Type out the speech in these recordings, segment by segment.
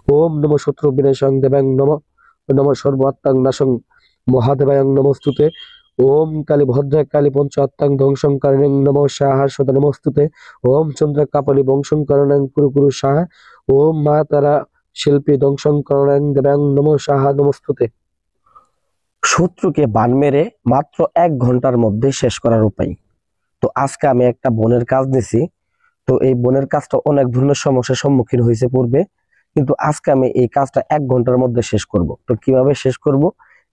ওম নম শত্রু বিনাশং দেবাং নম নম সর্বাত্মাং নাশং মহাদেবায়ং নমস্তুতে। ওম কালী ভদ্রা কালী পঞ্চ আত্মাং ধ্বংসং কারণং নম সাহা সদা নমস্তুতে। ওম চন্দ্র কাপালি বংশং কারণং কুরু কুরু সাহা। ওম মা তারা শিল্পী ধ্বংসং কারণং দেবাং নম সাহা নমস্তুতে। শত্রুকে বান মেরে মাত্র 1 ঘন্টার মধ্যে শেষ করার উপায়। তো আজকে আমি একটা বনের কাজ দিছি। তো এই বনের কাজটা অনেক ধরনের সমস্যার সম্মুখীন হয়েছে পূর্বে, কিন্তু আজকে আমি এই কাজটা 1 ঘন্টার মধ্যে শেষ করব। তো কিভাবে শেষ করব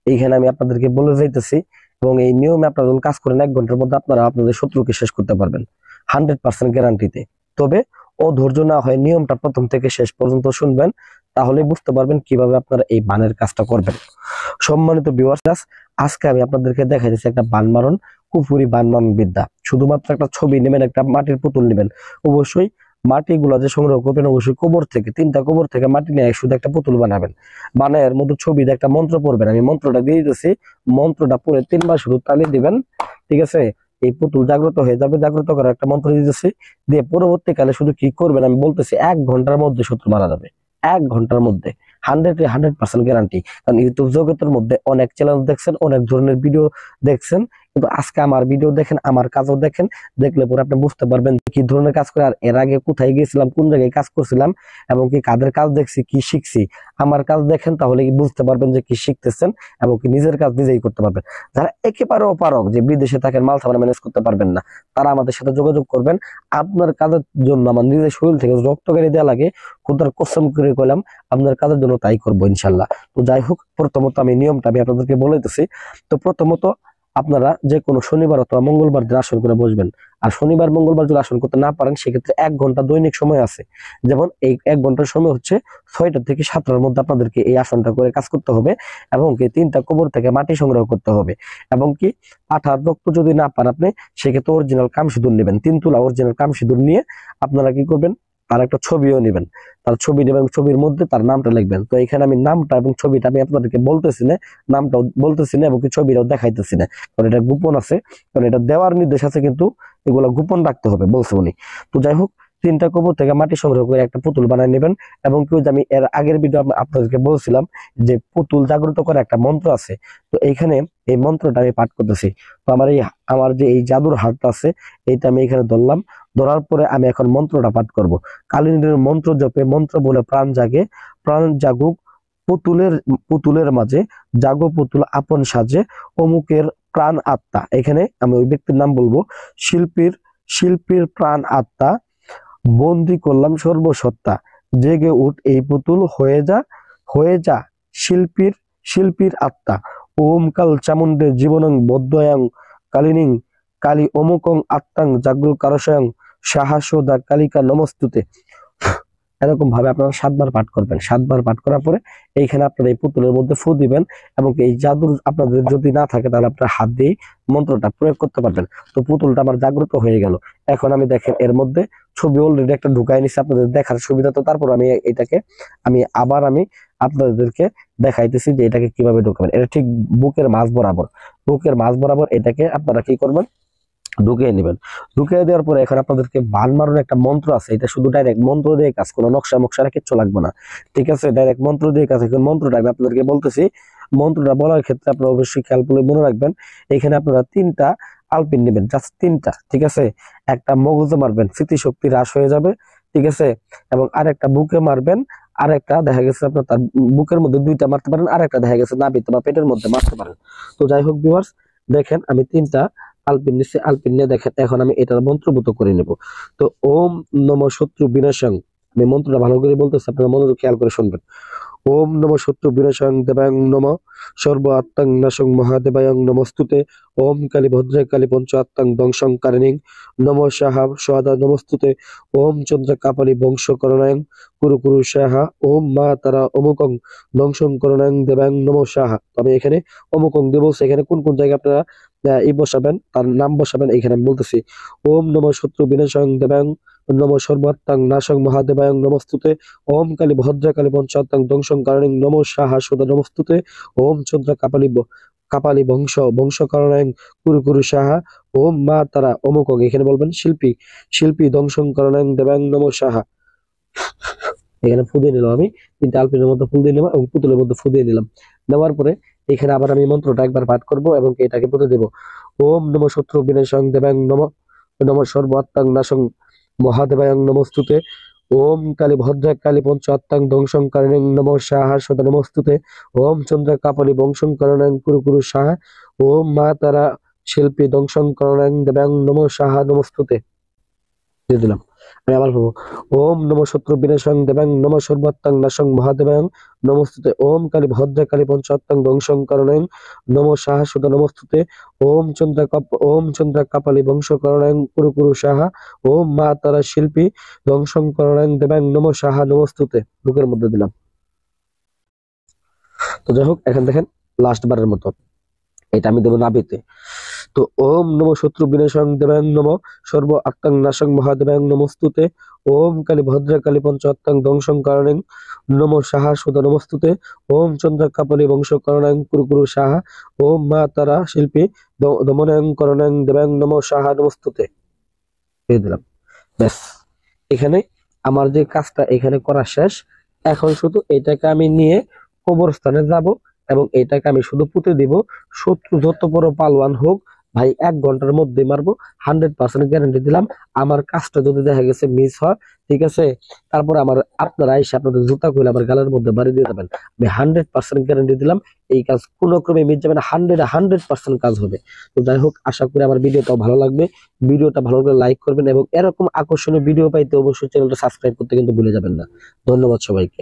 এইখানে আমি আপনাদেরকে বলে যাইতেছি, এবং এই নিয়মে আপনারা যখন কাজ করেন 1 ঘন্টার মধ্যে আপনারা আপনাদের শত্রুকে শেষ করতে পারবেন 100% গ্যারান্টিতে। তবে ও ধৈর্য না হয় নিয়মটা প্রথম থেকে শেষ পর্যন্ত শুনবেন, তাহলে বুঝতে পারবেন কিভাবে আপনারা এই বানের কাজটা করবেন। সম্মানিত ভিউয়ার্স, আজকে আমি আপনাদেরকে দেখাইতেছি একটা বান মারণ, কুফুরি বান মারণ বিদ্যা। শুধুমাত্র একটা ছবি নেবেন, একটা মাটির পুতুল নেবেন। অবশ্যই মাটিগুলো যে সংগ্রহ করবেন অবশ্যই কবর থেকে, 3টা কবর থেকে মাটি নিয়ে শুধু একটা পুতুল বানাবেন। বানায় এর মধ্যে ছবি দিয়ে একটা মন্ত্র পড়বেন। আমি মন্ত্রটা দিয়ে দিতেছি, মন্ত্রটা পড়ে 3বার শুধু তালি দিবেন, ঠিক আছে? এই পুতুল জাগ্রত হয়ে যাবে। জাগ্রত করার একটা মন্ত্র দিতেছি, দিয়ে পরবর্তীকালে শুধু কি করবেন আমি বলতেছি, 1 ঘন্টার মধ্যে শত্রু মারা যাবে। 1 ঘন্টার মধ্যে 100% গ্যারান্টি। কারণ ইউটিউব জগতের মধ্যে অনেক চ্যালেঞ্জ দেখছেন, অনেক ধরনের ভিডিও দেখছেন, কিন্তু আজকে আমার ভিডিও দেখেন, আমার কাজও দেখেন। দেখলে পরে আপনি বুঝতে পারবেন কি ধরনের কাজ করে, আর এর আগে কোথায় গেছিলাম, কোন জায়গায় কাজ করছিলাম, এবং কি কাদের কাজ দেখছি, কি শিখছি। আমার কাজ দেখেন, তাহলে কি বুঝতে পারবেন যে কি শিখতেছেন, এবং কি নিজের কাজ নিজেই করতে পারবেন। যারা একেবারে অপারগ, যে বিদেশে থাকেন, মাল সামান ম্যানেজ করতে পারবেন না, তারা আমাদের সাথে যোগাযোগ করবেন। আপনার কাজের জন্য আমার নিজের শরীর থেকে রক্ত কেড়ে দেওয়া লাগে, খোদার কসম করে কইলাম আপনার কাজের জন্য তাই করবো ইনশাল্লাহ। তো যাই হোক, প্রথমত আমি নিয়মটা আমি আপনাদেরকে বলে দিতেছি। তো প্রথমত আপনারা যে কোনো শনিবার অথবা মঙ্গলবার দিন আসন করে বসবেন। আর শনিবার মঙ্গলবার যদি আসন করতে না পারেন, সেক্ষেত্রে 1 ঘন্টা দৈনিক সময় আছে। যেমন এই 1 ঘন্টার সময় হচ্ছে 6টা থেকে 7টার মধ্যে আপনাদেরকে এই আসনটা করে কাজ করতে হবে, এবং কি 3টা কবর থেকে মাটি সংগ্রহ করতে হবে, এবং কি পাঠার রক্ত যদি না পান আপনি, সেক্ষেত্রে অরিজিনাল কামসিঁদুর নেবেন। 3 তোলা অরিজিনাল কামসিঁদুর নিয়ে আপনারা কি করবেন, তার একটা ছবিও নেবেন। তার ছবি নেবেন, ছবির মধ্যে তার নামটা লিখবেন। তো এখানে আমি নামটা এবং ছবিটা আমি আপনাদেরকে বলতেছি না, নামটাও বলতেছি না, এবং কি ছবিটাও দেখাইতেছি না, কারণ এটা গোপন আছে। কারণ এটা দেওয়ার নির্দেশ আছে, কিন্তু এগুলা গোপন রাখতে হবে বলছে উনি। তো যাই হোক, 3টা কবর থেকে মাটি সংগ্রহ করে একটা পুতুল বানায় নেবেন। এবং কি আমি এর আগের ভিডিও আপনাদেরকে বলছিলাম যে পুতুল জাগ্রত করা একটা মন্ত্র আছে। তো এইখানে এই মন্ত্রটা আমি পাঠ করতেছি। তো আমার যে এই জাদুর হাতটা আছে, এইটা আমি এখানে ধরলাম। ধরার পরে আমি এখন মন্ত্রটা পাঠ করব। কালিনীর মন্ত্র জপে মন্ত্র বলে প্রাণ জাগে, প্রাণ জাগুক পুতুলের পুতুলের মাঝে, জাগো পুতুল আপন সাজে, অমুকের প্রাণ আত্মা। এখানে আমি ওই ব্যক্তির নাম বলবো, শিল্পীর শিল্পীর প্রাণ আত্মা বন্দি করলাম সর্বসত্তা, জেগে উঠ এই পুতুল হয়ে যা শিল্পীর শিল্পীর আত্মা। ওম কাল চামুণ্ডে জীবনং বদ্যয়ং কালিনীং কালী অমুকং আত্মাং জাগ্র কারসয়ং সাহাসদা কালিকা নমস্তুতে। এরকম ভাবে আপনারা 7বার পাঠ করবেন। 7বার পাঠ করার পরে এইখানে আপনারা এই পুতুলের মধ্যে ফু দিবেন, এবং এই জাদুর আপনাদের যদি না থাকে তাহলে আপনারা হাত দিয়ে মন্ত্রটা প্রয়োগ করতে পারবেন। তো পুতুলটা আমার জাগ্রত হয়ে গেল। এখন আমি দেখেন এর মধ্যে ছবি অলরেডি একটা ঢুকাই নিছি আপনাদের দেখার সুবিধা। তো তারপর আমি এটাকে আমি আপনাদেরকে দেখাইতেছি যে এটাকে কিভাবে ঢুকাবেন। এটা ঠিক বুকের মাঝ বরাবর এটাকে আপনারা কি করবেন, ঢুকিয়ে নেবেন। ঢুকিয়ে দেওয়ার পরে এখন আপনাদেরকে বান মারানোর একটা মন্ত্র আছে। এটা শুধু ডাইরেক্ট মন্ত্র দিয়ে কাজ, কোনো নকশা মকশা কিচ্ছু লাগবে না, ঠিক আছে? ডাইরেক্ট মন্ত্র দিয়ে কাজ। এখন মন্ত্রটা আমি আপনাদেরকে বলতেছি। মন্ত্রটা বলার ক্ষেত্রে আপনারা অবশ্যই খেয়াল করে মনে রাখবেন, এখানে আপনারা 3টা আলপিন নেবেন, জাস্ট 3টা, ঠিক আছে? একটা মগজে মারবেন, স্মৃতিশক্তি হ্রাস হয়ে যাবে, ঠিক আছে? এবং আরেকটা বুকে মারবেন, আরেকটা দেখা গেছে আপনার তার বুকের মধ্যে 2টা মারতে পারেন, আরেকটা দেখা গেছে নাভিতে বা পেটের মধ্যে মারতে পারেন। তো যাই হোক ভিউয়ার্স, দেখেন আমি 3টা আলপিন নিচ্ছে। আলপিন নিয়ে দেখেন এখন আমি এটার মন্ত্রভূত করে নেব। তো ওম নম শত্রু বিনাশং, আমি মন্ত্রটা ভালো করে বলতেছি, আপনারা মনোযোগ খেয়াল করে শুনবেন। ওম নম শত্রু বিনাশং দেবায়ং নম সর্ব আত্মাং নাশং মহাদেবায়ং নমস্তুতে। ওম কালী ভদ্রে কালী পঞ্চ আত্মাং ধ্বংসং কারিণীং নম সাহা সদা নমস্তুতে। ওম চন্দ্র কাপালি বংশ করণায়ং কুরু কুরু সাহা। ওম মা তারা অমুকং ধ্বংসং করণায়ং দেবায়ং নম সাহা। আমি এখানে অমুকং দেব, সেখানে কোন কোন জায়গায় আপনারা ই বসাবেন, তার নাম বসাবেন, এখানে আমি বলতেছি। ওম নম শত্রু বিনাশং দেবায়ং নম সর্বাত্মাং নাশং মহাদেবায়ং নমস্তুতে। ওম কালী ভদ্রা কালী পঞ্চাত্মাং ধ্বংসং কারণং নম সাহা সদা নমস্তুতে। ওম চন্দ্র কাপালি বংশ কারণায়ং কুরু কুরু সাহা। ওম মা তারা অমুক, এখানে বলবেন শিল্পী ধ্বংসং কারণায়ং দেবায়ং নম সাহা। এখানে ফু দিয়ে নিলাম আমি 3টা আলপিনের মধ্যে ফুল দিয়ে নিলাম এবং পুতুলের মধ্যে ফু দিয়ে নিলাম। নেওয়ার পরে এখানে আবার আমি মন্ত্রটা একবার পাঠ করব এবং এটাকে পুঁতে দেব। ওম নমঃ শত্রু বিনাশং দেবাং নমঃ নমঃ সর্ব আত্মাং নাশং মহাদেবায়ং নমস্তুতে। ওম কালী ভদ্রা কালী পঞ্চ আত্মাং ধ্বংসং কারণেং নমঃ সাহা সদা নমস্তুতে। ওম চন্দ্র কাপালি বংশং করণেং কুরু কুরু সাহা। ওম মা তারা শিল্পী ধ্বংসং করণেং দেবাং নমঃ সাহা নমস্তুতে। দিয়ে দিলাম। আমি আবার বলবো, ওম নমঃ শত্রু বিনাশং দেবাং নমঃ সর্বাত্মাং নাশং মহাদেবাং নমস্তুতে। ওম কালী ভদ্রা কালী পঞ্চাত্মাং ধ্বংসং করণেং নমঃ সাহা সুদা নমস্তুতে। ওম চন্দ্র কাপালি বংশ করণেং কুরু কুরু সাহা। ওম মা তারা শিল্পী ধ্বংসং করণেং দেবাং নমঃ সাহা নমস্তুতে। বুকের মধ্যে দিলাম। তো যাই হোক, এখন দেখেন লাস্ট বারের মতো এটা আমি দেবো নাভিতে। তো ওম নমঃ শত্রু বিনাশং দেবাং নমঃ সর্ব আত্মাং নাশং মহাদেবাং নমস্তুতে। ওম কালী ভদ্রা কালী পঞ্চ আত্মাং ধ্বংসং কারণেং নমঃ সাহা সুদা নমস্তুতে। ওম চন্দ্র কাপালি বংশ করণাং কুরু কুরু সাহা। ওম মা তারা শিল্পী দমনাং করণাং দেবাং নমঃ সাহা নমস্তুতে। দিয়ে দিলাম। ব্যাস, এখানে আমার যে কাজটা এখানে করা শেষ। এখন শুধু এটাকে আমি নিয়ে কবরস্থানে যাব এবং এটাকে আমি শুধু পুঁতে দিব। শত্রু যত বড় পালোয়ান হোক ভাই, 1 ঘন্টার মধ্যে মারবো, 100% গ্যারান্টি দিলাম। আমার কাজটা যদি দেখা গেছে মিস হয়, ঠিক আছে, তারপর আপনারা এসে আপনাদের জুতা খুলে আমার গালের মধ্যে বাড়ি দিয়ে যাবেন। আমি 100% গ্যারান্টি দিলাম এই কাজ কোনো ক্রমে মিস যাবে না, 100% কাজ হবে। তো যাই হোক, আশা করি আমার ভিডিওটাও ভালো লাগবে। ভিডিওটা ভালো করে লাইক করবেন এবং এরকম আকর্ষণীয় ভিডিও পাইতে অবশ্যই চ্যানেলটা সাবস্ক্রাইব করতে কিন্তু ভুলে যাবেন না। ধন্যবাদ সবাইকে।